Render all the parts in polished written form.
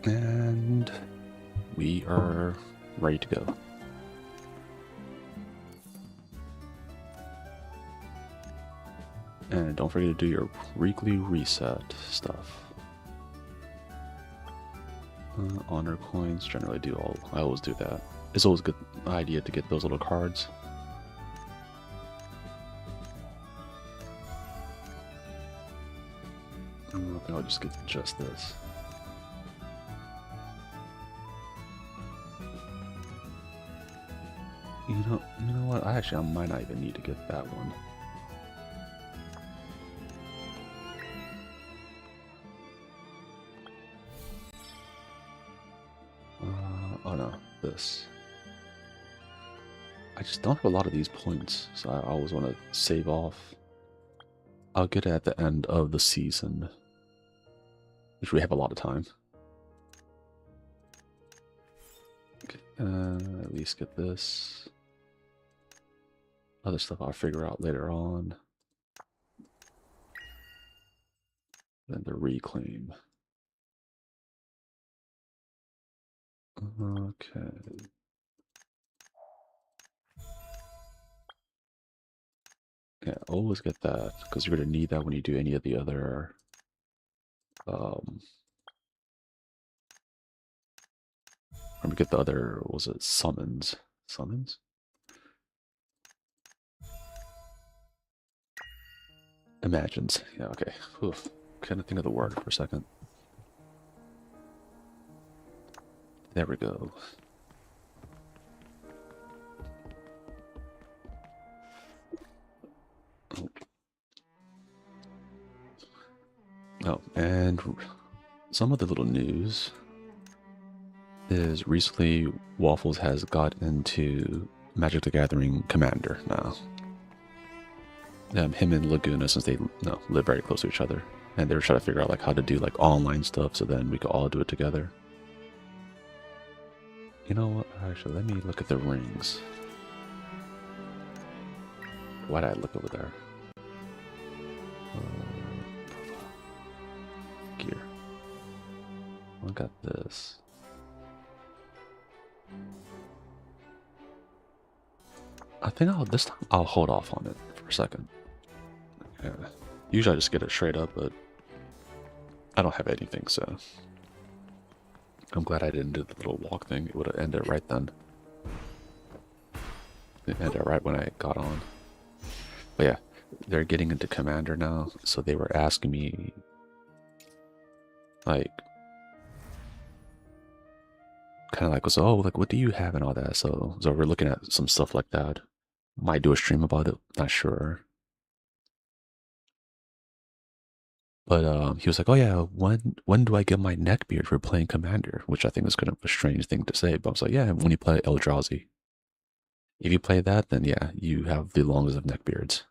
And we are ready to go. And don't forget to do your weekly reset stuff. Honor coins, generally I always do that. It's always a good idea to get those little cards. I think I'll just get just this. You know what? I might not even need to get that one. Oh no, this. I just don't have a lot of these points, so I always want to save off. I'll get it at the end of the season, which we have a lot of time. Okay, at least get this. Other stuff I'll figure out later on. Then the reclaim. Okay. Yeah, always get that, because you're going to need that when you do any of the other... Let me get the other, what was it, summons? Summons? Imagines. Yeah, okay. Oof. Couldn't think of the word for a second. There we go. Oh, and some of the little news is recently Waffles has got into Magic the Gathering Commander now. Him and Laguna, since they live very close to each other, and they were trying to figure out like how to do like online stuff, so then we could all do it together. You know what? Actually, let me look at the rings. Why'd I look over there? Gear. I got this. I think this time I'll hold off on it for a second. Yeah. Usually I just get it straight up, but I don't have anything, so I'm glad I didn't do the little walk thing. It would have ended right then. It ended right when I got on. But yeah, they're getting into Commander now, so they were asking me, like, kind of like, so, oh, like, what do you have and all that? So we're looking at some stuff like that. Might do a stream about it, not sure. But he was like, oh yeah, when do I get my neckbeard for playing Commander? Which I think is kind of a strange thing to say, but I was like, yeah, when you play Eldrazi. If you play that, then yeah, you have the longest of neckbeards.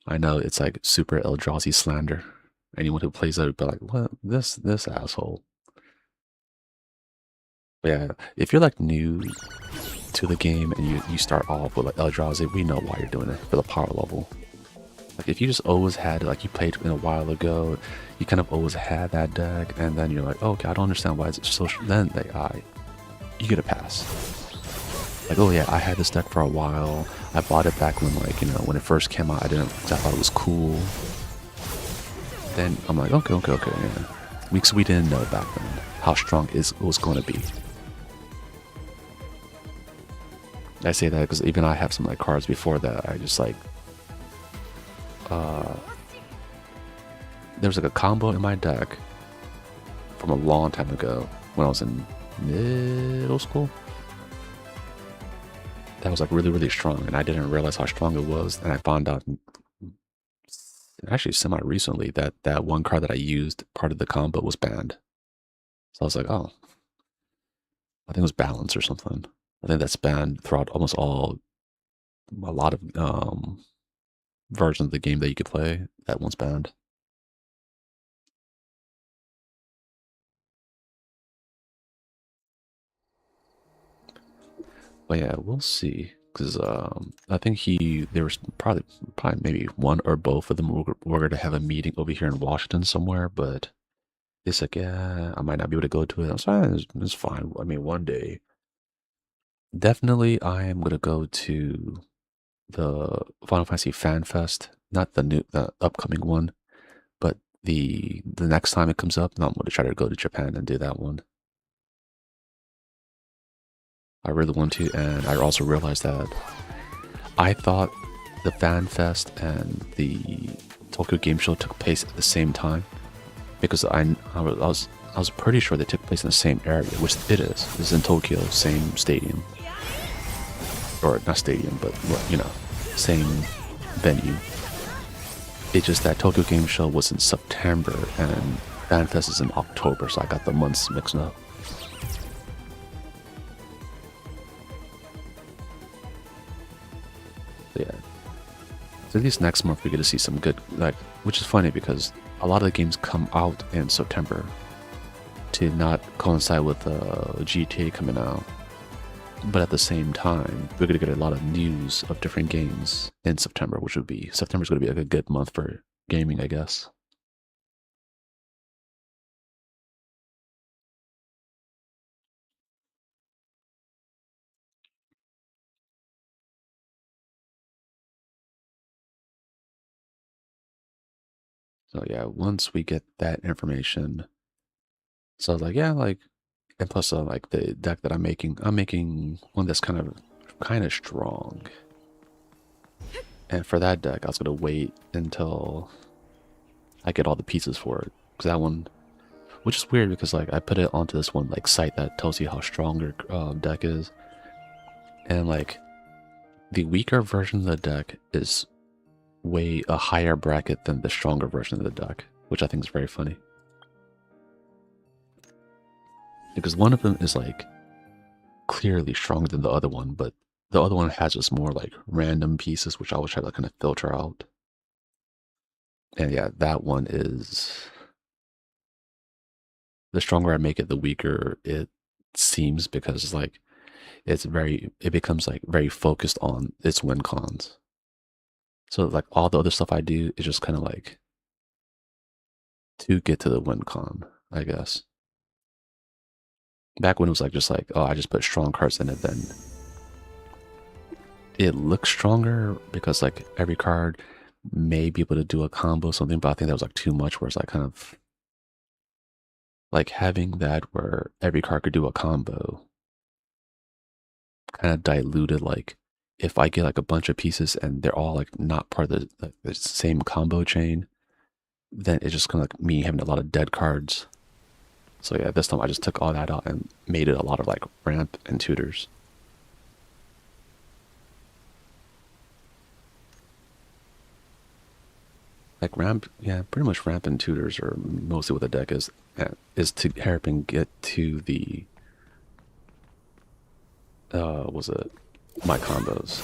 I know it's like super Eldrazi slander. Anyone who plays that would be like, what? This asshole. But yeah, if you're like new to the game and you start off with like Eldrazi, we know why you're doing it, for the power level. Like if you just always had, like you played in a while ago, you kind of always had that deck, and then you're like, oh, okay, I don't understand why it's so. Then you get a pass. Like, oh yeah, I had this deck for a while. I bought it back when when it first came out. I thought it was cool. Then I'm like, okay, yeah. We didn't know back then how strong it was going to be. I say that because even I have some like cards before that. I just like. There was like a combo in my deck from a long time ago when I was in middle school. That was like really, really strong, and I didn't realize how strong it was. And I found out actually semi-recently that one card that I used, part of the combo, was banned. So I was like, oh, I think it was balance or something. I think that's banned throughout almost a lot of versions of the game that you could play. That one's banned. But yeah, we'll see. Because I think there was probably maybe one or both of them were going to have a meeting over here in Washington somewhere. But It's like, yeah, I might not be able to go to it. I'm sorry, it's fine. I mean, one day, definitely, I am gonna go to the Final Fantasy Fan Fest, not the upcoming one, but the next time it comes up, I'm gonna try to go to Japan and do that one. I really want to, and I also realized that I thought the Fan Fest and the Tokyo Game Show took place at the same time because I was pretty sure they took place in the same area, which it is. It's in Tokyo, same stadium, or not stadium, but same venue. It's just that Tokyo Game Show was in September and Fan Fest is in October, so I got the months mixed up. But yeah. So at least next month we get to see some good, like, which is funny because a lot of the games come out in September to not coincide with GTA coming out. But at the same time, we're gonna get a lot of news of different games in September, which would be September's gonna be like a good month for gaming, I guess. So yeah, once we get that information, so I was like, yeah, like, and plus like the deck that I'm making one that's kind of strong. And for that deck, I was gonna wait until I get all the pieces for it, because that one, which is weird because like I put it onto this one like site that tells you how strong your deck is, and like the weaker version of the deck is way a higher bracket than the stronger version of the deck, which I think is very funny. Because one of them is like clearly stronger than the other one, but the other one has just more like random pieces, which I always try to kind of filter out. And yeah, that one is the stronger I make it, the weaker it seems because like it becomes like very focused on its win cons. So like all the other stuff I do is just kind of like to get to the win con, I guess. Back when it was like just like, oh, I just put strong cards in it, then it looks stronger because like every card may be able to do a combo or something, but I think that was like too much, whereas I kind of like having that where every card could do a combo kind of diluted like if I get like a bunch of pieces and they're all like not part of the same combo chain, then it's just kind of like me having a lot of dead cards. So yeah, this time I just took all that out and made it a lot of like ramp and tutors. Like ramp, yeah, pretty much ramp and tutors are mostly what the deck is to help and get to the was it my combos.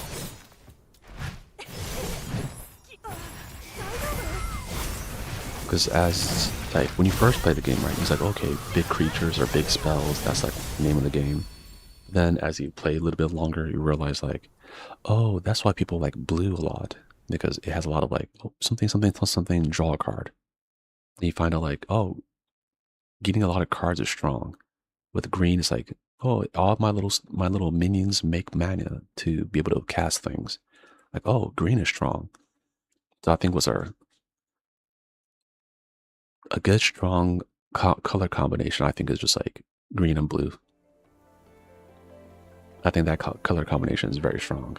Because as like when you first play the game, right, it's like okay, big creatures or big spells. That's like the name of the game. Then as you play a little bit longer, you realize like, oh, that's why people like blue a lot because it has a lot of like oh, something something plus something. Draw a card. And you find out like, oh, getting a lot of cards is strong. With green, it's like, oh, all my little minions make mana to be able to cast things. Like, oh, green is strong. So I think was a good strong color combination. I think is just like green and blue. I think that color combination is very strong.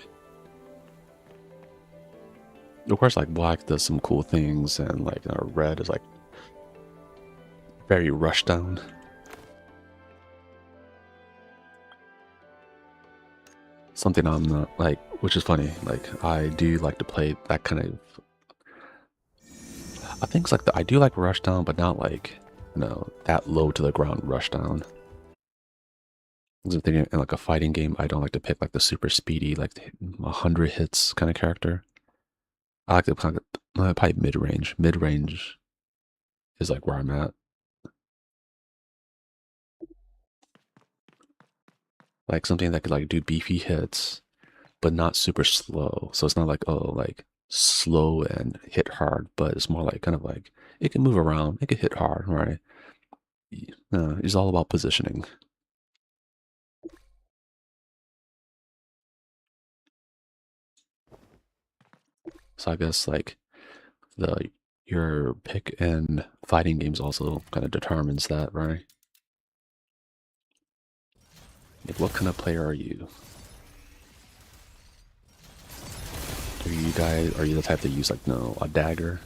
Of course, like black does some cool things, and like red is like very rush down. Something I'm not like, which is funny. Like I do like to play that kind of. I think it's like I do like rush down, but not like that low to the ground rush down. Because I'm thinking in like a fighting game, I don't like to pick like the super speedy, like 100 hits kind of character. I like to kind of probably mid range. Mid range is like where I'm at. Like something that could like do beefy hits, but not super slow. So it's not like oh like slow and hit hard, but it's more like kind of like it can move around, it can hit hard, right? It's all about positioning. So I guess like the your pick in fighting games also kind of determines that, right? Like, what kind of player are you? Are you the type that use like no a dagger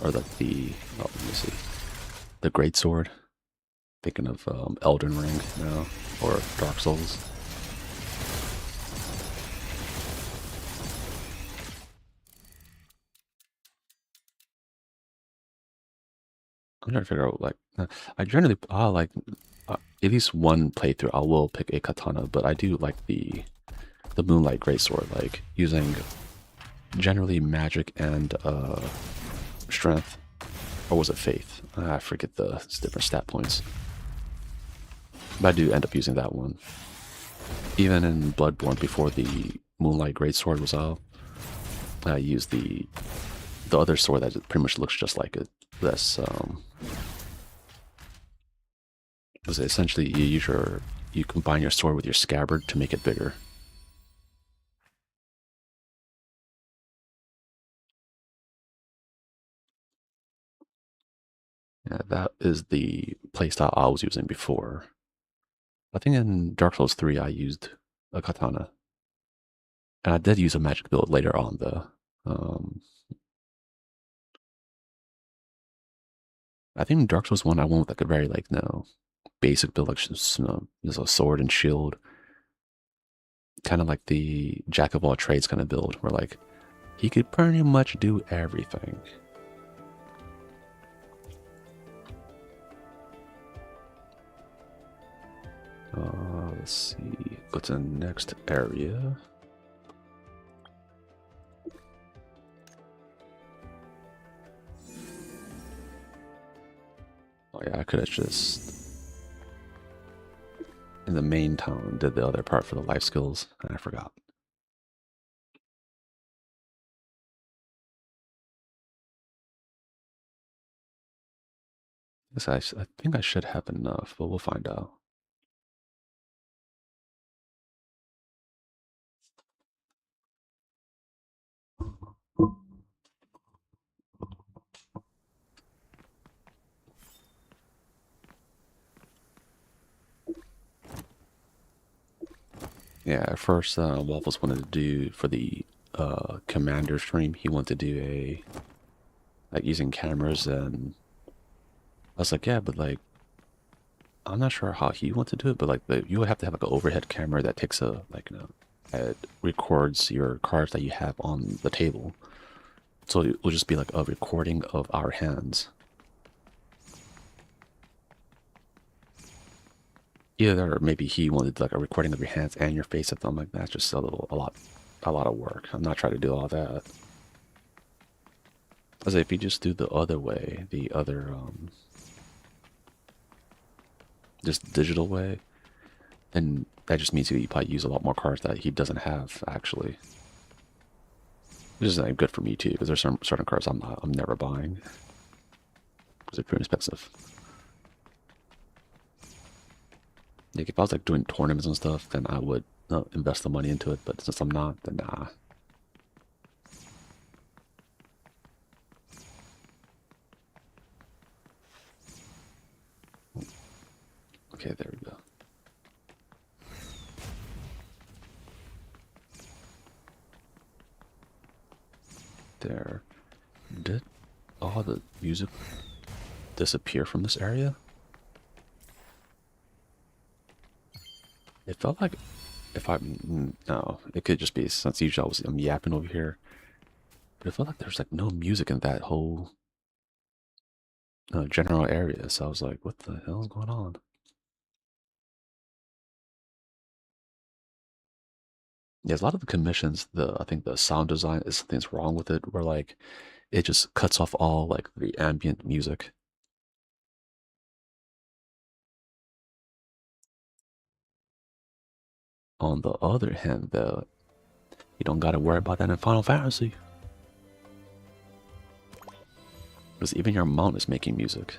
or like the oh let me see the great sword? Thinking of Elden Ring now or Dark Souls. I'm trying to figure out like I generally like at least one playthrough I will pick a katana, but I do like the Moonlight Greatsword, like using generally magic and strength, or was it faith? I forget the different stat points, but I do end up using that one. Even in Bloodborne, before the Moonlight Greatsword was out, I used the other sword that pretty much looks just like it. That's was essentially you combine your sword with your scabbard to make it bigger. Yeah, that is the playstyle I was using before. I think in Dark Souls 3 I used a katana. And I did use a magic build later on though. I think in Dark Souls 1 I went with like a very like no basic build, like just, just a sword and shield, kind of like the jack of all trades kind of build, where like he could pretty much do everything. Let's see. Go to the next area. Oh yeah, I could have just in the main town did the other part for the life skills, and I forgot. I think I should have enough, but we'll find out. Yeah, at first, Waffles wanted to do for the commander stream. He wanted to do a like using cameras, and I was like, yeah, but like I'm not sure how he wants to do it, but like you would have to have like an overhead camera that takes a like it records your cards that you have on the table. So it will just be like a recording of our hands. Either or maybe he wanted like a recording of your hands and your face. I'm like, that's just a lot of work. I'm not trying to do all that. I was like, if you just do the other way, the other just digital way, and that just means he probably use a lot more cards that he doesn't have actually. Which is good for me too, because there's some certain cards I'm never buying because they're pretty expensive. Like if I was like doing tournaments and stuff, then I would invest the money into it. But since I'm not, then nah. Okay, there we go. There. Did all the music disappear from this area? It felt like if I no, it could just be since usually I'm yapping over here. But it felt like there's like no music in that whole general area. So I was like, what the hell is going on? Yeah, a lot of the commissions, I think the sound design is something's wrong with it, where like it just cuts off all like the ambient music. On the other hand, though, you don't gotta worry about that in Final Fantasy. Because even your mount is making music.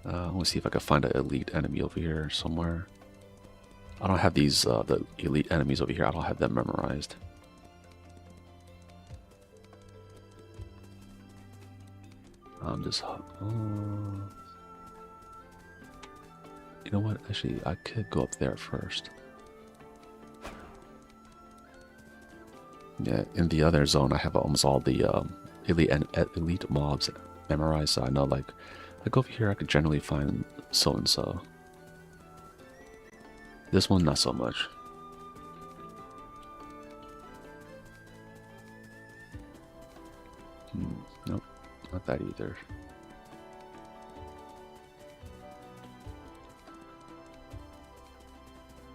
Let me see if I can find an elite enemy over here somewhere. I don't have these, the elite enemies over here. I don't have them memorized. I'm just... you know what? Actually, I could go up there first. Yeah, in the other zone, I have almost all the elite mobs memorized, so I know, like over here, I could generally find so-and-so. This one, not so much. Nope, not that either.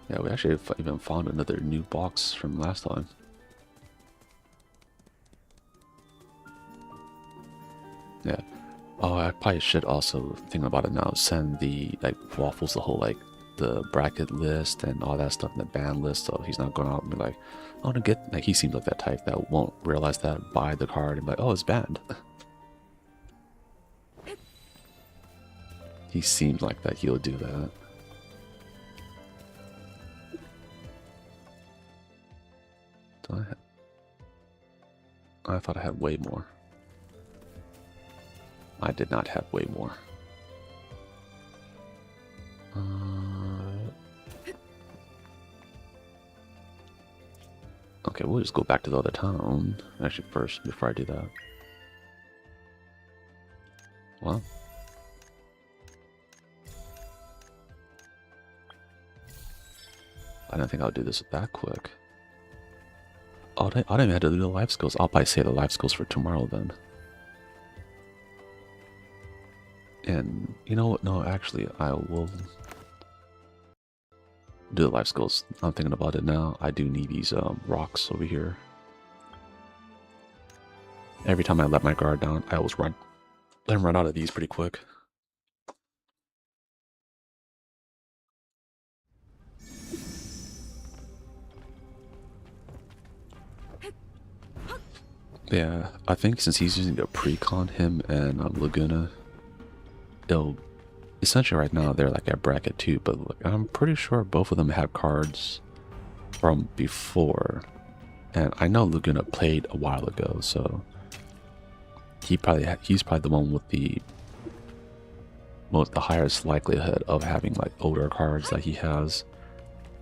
Yeah, we actually even found another new box from last time. Yeah. Oh, I probably should also, think about it now, send the, like, Waffles the whole, like, the bracket list and all that stuff in the ban list, so he's not going out and be like, I want to get, like, he seems like that type that won't realize that, buy the card, and be like, oh, it's banned. He seems like that, he'll do that. I thought I had way more. I did not have way more. Okay, we'll just go back to the other town. Actually, first, before I do that. Well. I don't think I'll do this that quick. Oh, I didn't even have to do the life skills. I'll probably save the life skills for tomorrow then. And you know what? No, actually, I will do the life skills. I'm thinking about it now. I do need these rocks over here. Every time I let my guard down, I always let him run out of these pretty quick. Yeah, I think since he's using a precon, him and Laguna, it'll essentially right now they're like at bracket 2, but like, I'm pretty sure both of them have cards from before, and I know Laguna played a while ago, so he's probably the one with the highest likelihood of having like older cards that he has,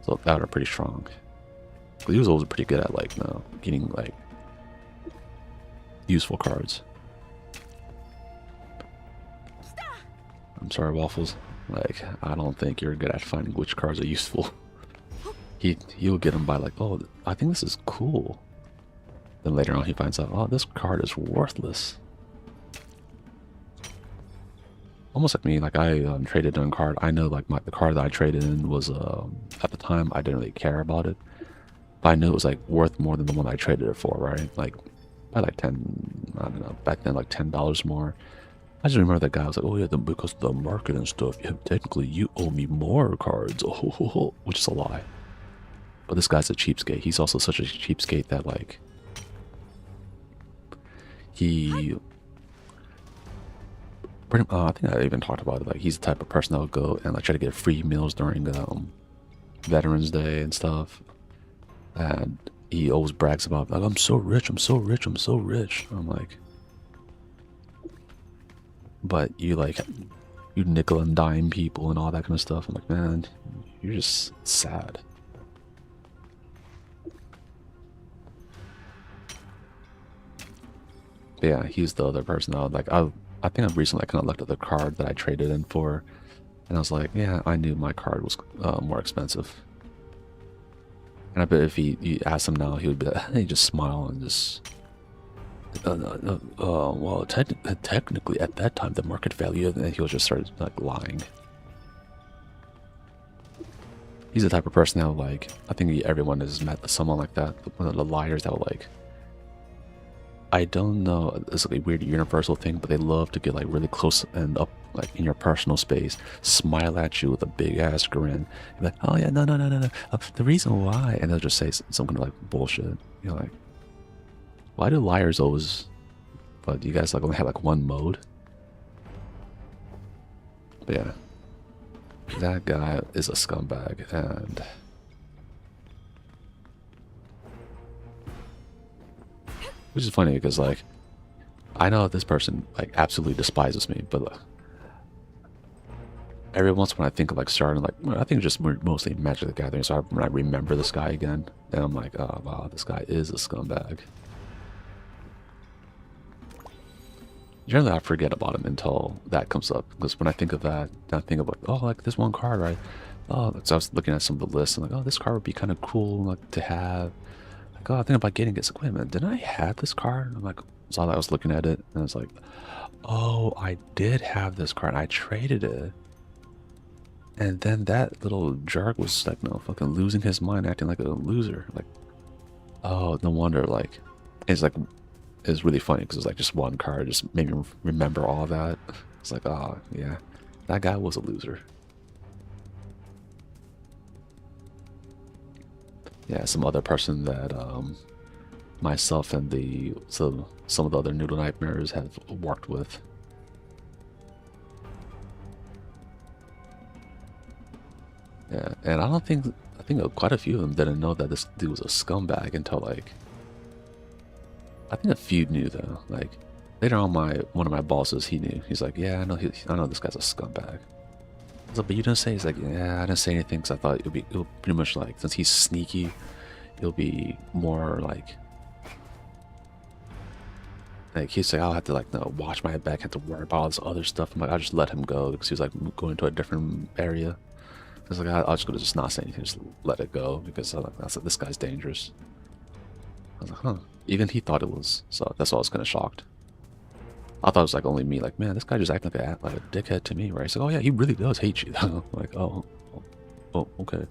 so that are pretty strong. But he was always pretty good at like getting like useful cards. I'm sorry, Waffles. Like, I don't think you're good at finding which cards are useful. He'll get them by like, oh, I think this is cool. Then later on he finds out, oh, this card is worthless. Almost like me, like I traded in a card. I know like the card that I traded in was, at the time I didn't really care about it. But I knew it was like worth more than the one I traded it for, right? Like, by like 10, I don't know, back then like $10 more. I just remember that guy was like, oh yeah, because of the market and stuff, technically you owe me more cards, which is a lie. But this guy's a cheapskate. He's also such a cheapskate that like, I think I even talked about it, like he's the type of person that will go and like try to get free meals during Veterans Day and stuff. And he always brags about like, I'm so rich, I'm so rich, I'm so rich. I'm like, but you nickel and dime people and all that kind of stuff. I'm like, man, you're just sad. But yeah, he's the other person that I think I've recently kind of looked at the card that I traded in for, and I was like, yeah, I knew my card was more expensive. And I bet if you asked him now, he would be like, he just smile and just, well, technically at that time the market value, and he'll just start like lying. He's the type of person that like, I think everyone has met someone like that, one of the liars that will like, I don't know, it's like a weird universal thing, but they love to get like really close and up like in your personal space, smile at you with a big ass grin, be like, oh yeah, no, the reason why, and they'll just say some kind of like bullshit. You're like, why do liars always, but you guys like only have like one mode? But yeah, that guy is a scumbag, and which is funny because like I know this person like absolutely despises me, but every once when I think of like starting like I think just mostly Magic the Gathering, so when I remember this guy again, and I'm like, oh wow, this guy is a scumbag. Generally, I forget about him until that comes up, because when I think of that, I think of like, oh, like this one card, right? Oh, so I was looking at some of the lists, and like, oh, this card would be kind of cool, like to have. Like, oh, I think about getting this. Like, wait a minute, didn't I have this card? I'm like, so I was looking at it, and I was like, oh, I did have this card. I traded it, and then that little jerk was like, no, fucking losing his mind, acting like a loser. Like, oh, no wonder. Like, it's like. It's really funny because it's like just one card just made me remember all that. It's like, oh yeah, that guy was a loser. Yeah, some other person that myself and some of the other Noodle Nightmares have worked with. Yeah, and I think quite a few of them didn't know that this dude was a scumbag until like. I think a few knew though. Like later on, one of my bosses, he knew. He's like, yeah, I know this guy's a scumbag. I was like, but you didn't say. He's like, yeah, I didn't say anything because I thought it would pretty much like since he's sneaky, it'll be more like he's like I'll have to like no, watch my back, have to worry about all this other stuff. I'm like, I'll just let him go because he was like going to a different area. I was like, I'll just go to just not say anything, just let it go because I was like, this guy's dangerous. I was like, huh. Even he thought it was, so that's why I was kind of shocked. I thought it was like only me, like, man, this guy just acting like a dickhead to me, right? He's like, oh yeah, he really does hate you. I'm like, oh, okay.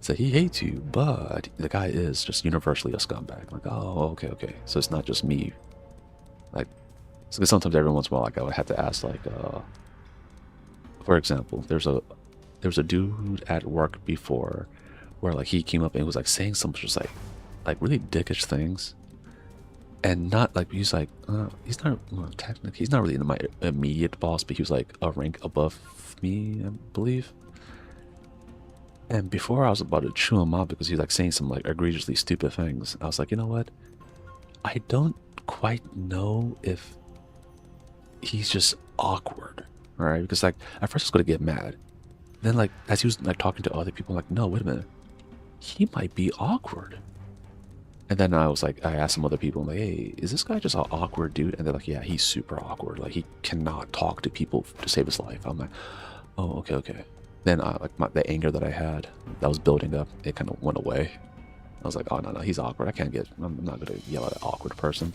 So he hates you, but the guy is just universally a scumbag. Like, oh, okay. So it's not just me. Like, so sometimes every once in a while, like, I would have to ask, like, for example, there's a dude at work before where like he came up and was like saying something just like really dickish things, and not like he's like he's not well, technically he's not really my immediate boss, but he was like a rank above me, I believe. And before I was about to chew him out because he's like saying some like egregiously stupid things, I was like, you know what? I don't quite know if he's just awkward, right? Because like at first I was gonna get mad, then like as he was like talking to other people, I'm like, no, wait a minute, he might be awkward. And then I was like, I asked some other people, I'm like, hey, is this guy just an awkward dude? And they're like, yeah, he's super awkward. Like, he cannot talk to people to save his life. I'm like, oh, okay. Then like the anger that I had that was building up, it kind of went away. I was like, oh, no, he's awkward. I'm not going to yell at an awkward person.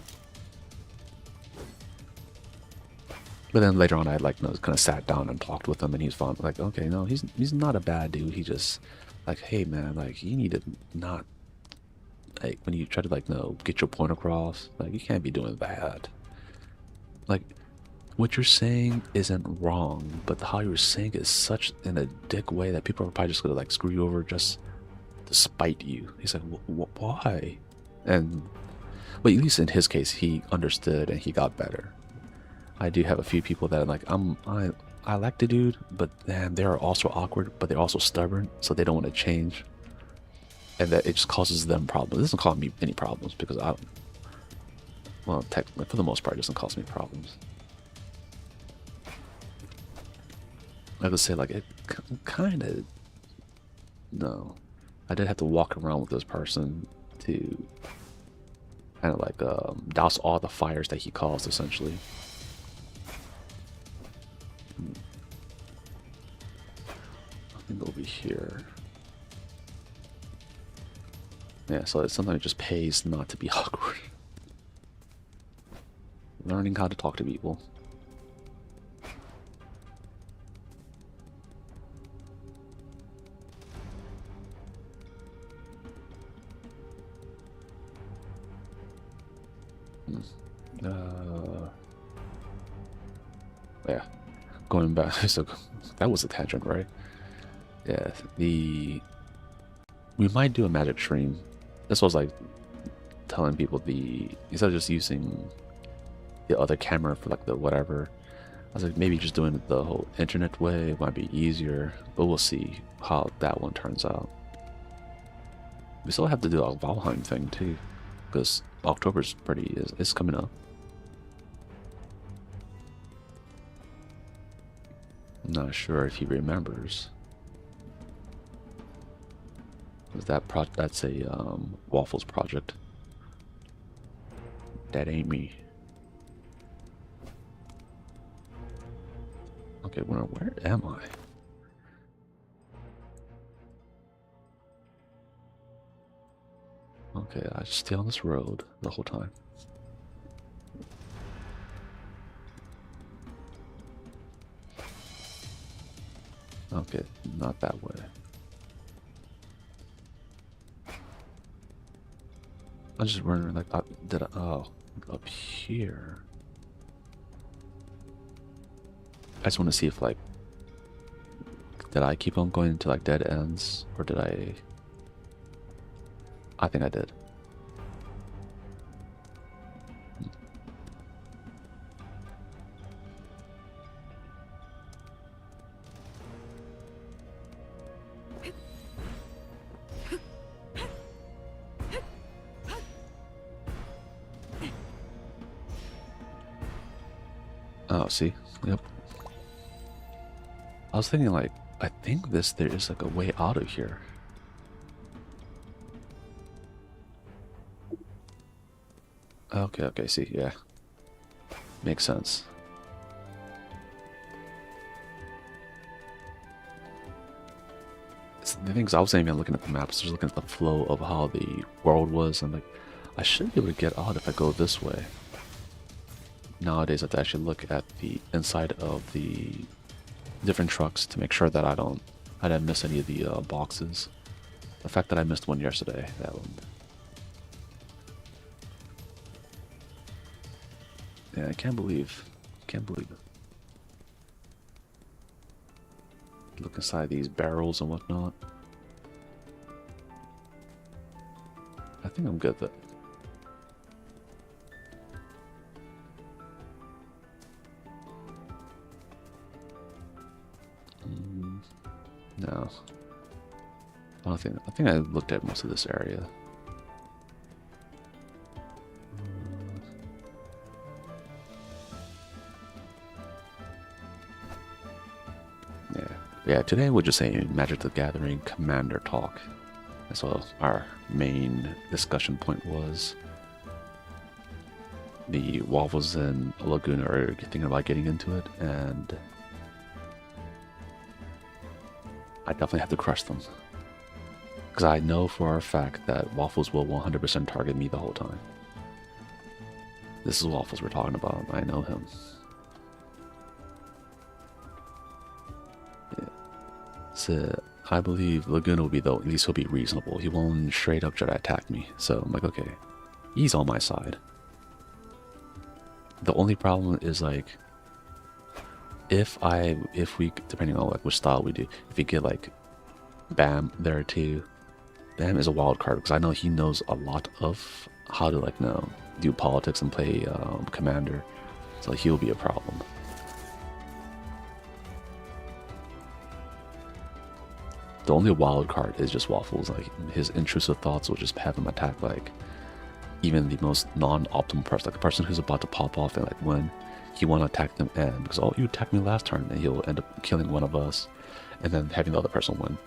But then later on, I like, kind of sat down and talked with him, and he was fine. Like, okay, no, he's not a bad dude. He just, like, hey, man, like, you need to not, like, when you try to, like, get your point across, like, you can't be doing that. Like, what you're saying isn't wrong, but how you're saying it is such in a dick way that people are probably just gonna, like, screw you over just to spite you. He's like, why? And, but at least in his case, he understood and he got better. I do have a few people that are like, I like the dude, but man, they're also awkward, but they're also stubborn, so they don't want to change. And that it just causes them problems. It doesn't cause me any problems because well, technically, for the most part, it doesn't cause me problems. I would say, like, it kind of, no. I did have to walk around with this person to kind of like douse all the fires that he caused, essentially. Nothing over here. Yeah, so sometimes it just pays not to be awkward. Learning how to talk to people. Yeah, going back, so that was a tangent, right? Yeah, we might do a magic stream. This was like telling people instead of just using the other camera for like the whatever, was like, maybe just doing it the whole internet way might be easier, but we'll see how that one turns out. We still have to do a Valheim thing too, because October's it's coming up. I'm not sure if he remembers. That's a Waffles project. That ain't me. Okay, where am I? Okay, I just stay on this road the whole time. Okay, not that way. I'm just wondering, like, oh, up here. I just want to see if, like, did I keep on going to, like, dead ends, or did I think I did. Oh, see? Yep. I was thinking, like, I think there is, like, a way out of here. Okay, see, yeah. Makes sense. The things I was saying, looking at the maps, just looking at the flow of how the world was, I'm like, I should be able to get out if I go this way. Nowadays, I have to actually look at the inside of the different trucks to make sure that I didn't miss any of the boxes. The fact that I missed one yesterday, that one. Yeah, I can't believe it. Look inside these barrels and whatnot. I think I'm good though. No. I think I looked at most of this area. Yeah, today we're just saying Magic the Gathering Commander talk. That's what our main discussion point was. The Waffles and Laguna are thinking about getting into it, and I definitely have to crush them. Because I know for a fact that Waffles will 100% target me the whole time. This is Waffles we're talking about. I know him. So I believe Laguna will be, though, at least he'll be reasonable. He won't straight up try to attack me. So I'm like, okay, he's on my side. The only problem is, like, if we, depending on like which style we do, if we get like Bam there too, Bam is a wild card because I know he knows a lot of how to, like, do politics and play commander, so he'll be a problem. The only wild card is just Waffles. Like, his intrusive thoughts will just have him attack, like, even the most non-optimal person, like the person who's about to pop off and, like, win. He want to attack them and because, oh, you attacked me last turn, and he'll end up killing one of us and then having the other person win.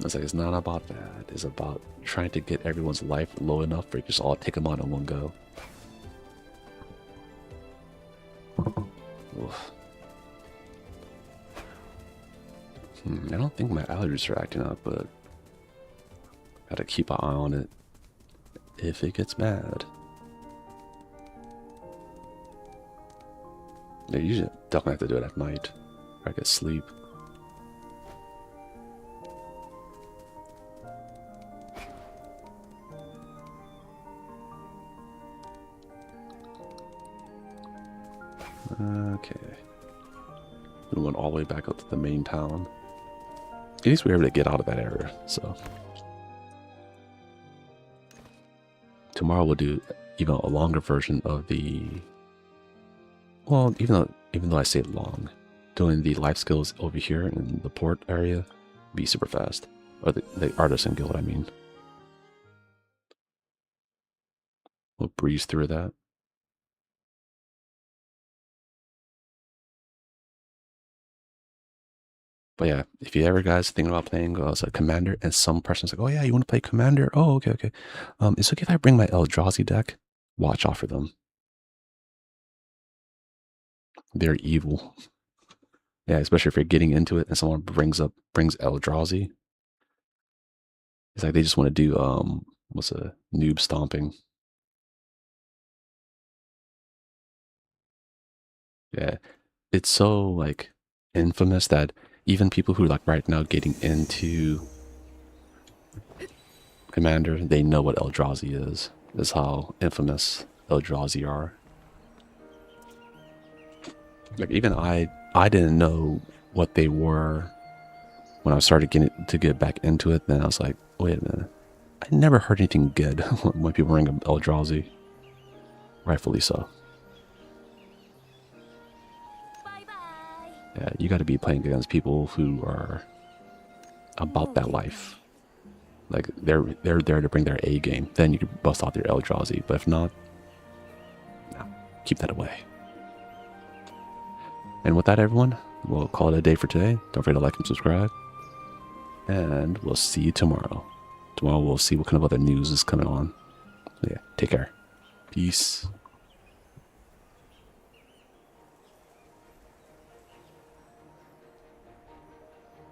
It's like, it's not about that. It's about trying to get everyone's life low enough for you just all take them on in one go. Oof. I don't think my allergies are acting up, but gotta keep an eye on it if it gets bad. Yeah, usually definitely have to do it at night, or I get sleep. Okay. We went all the way back up to the main town. At least we were able to get out of that area, so. tomorrow we'll do even a longer version of the. Well, even though I say long, doing the life skills over here in the port area be super fast. Or the artisan guild, I mean. We'll breeze through that. But yeah, if you ever guys thinking about playing as a commander, and some person's like, "Oh yeah, you want to play commander? Oh, okay, okay. It's okay if I bring my Eldrazi deck. Watch out for them. They're evil. Yeah, especially if you're getting into it and someone brings Eldrazi. It's like they just want to do what's a noob stomping. Yeah, it's so like infamous that even people who are like right now getting into Commander, they know what Eldrazi is. Is how infamous Eldrazi are. Like even I didn't know what they were when I started getting to get back into it. Then I was like, wait a minute, I never heard anything good when people bring up Eldrazi. Rightfully so. Bye bye. Yeah, you got to be playing against people who are about that life. Like they're there to bring their A game. Then you can bust out their Eldrazi. But if not, no, keep that away. And with that, everyone, we'll call it a day for today. Don't forget to like and subscribe. And we'll see you tomorrow. Tomorrow we'll see what kind of other news is coming on. Yeah, take care. Peace.